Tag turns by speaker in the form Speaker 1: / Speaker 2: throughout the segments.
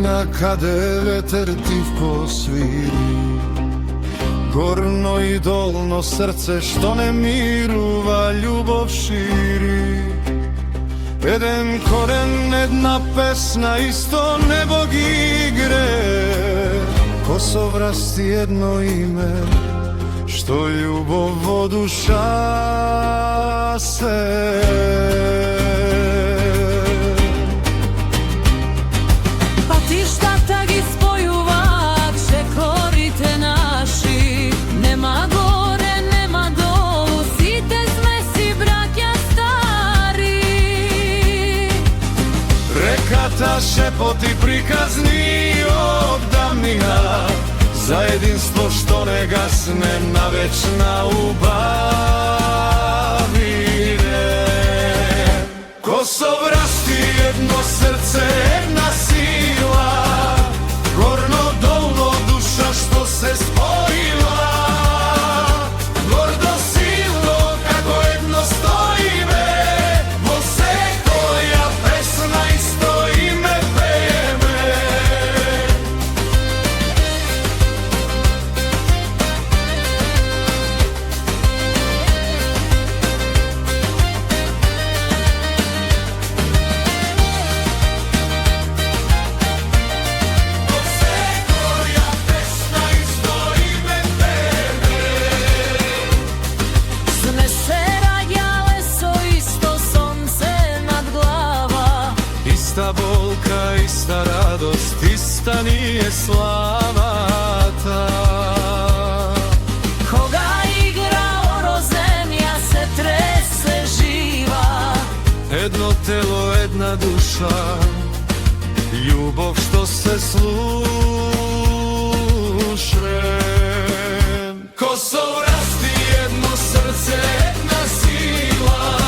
Speaker 1: godina kade veter tivko sviri, gorno i dolno srce što ne miruva ljubav širi. Jedan koren, jedna pesna, isto nebo igre, Kosovrast jedno ime, što ljubav voduša se.
Speaker 2: Pa ti šta tagi spojuvak, še korite naši, nema gore, nema dolu, site zmesi brakja stari.
Speaker 1: Rekata šepoti prikazni obdamnina, za jedinstvo što ne gasne na večna ubavire. Kosovrast jedno srce, jedna sila, gorno dolno duša što se spojila. Gordo silno kako jedno stojime, vose koja pesna isto ime pejeme. Ista bolka, ista radost, ista nije slava ta.
Speaker 2: Koga igra oro zemlja se trese živa,
Speaker 1: Jedno telo, jedna duša, ljubav što se sluše. Kosovrast jedno srce, jedna sila,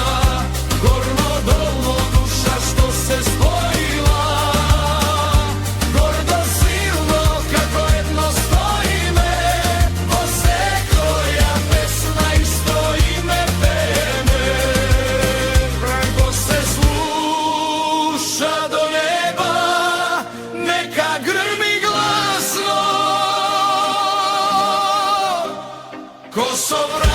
Speaker 1: gorno dolno duša što se spojila. Gordo silno kako jedno stojime, vose koja pesna isto ime pejeme. Franko se sluša do neba, neka grmi glasno. Kosovo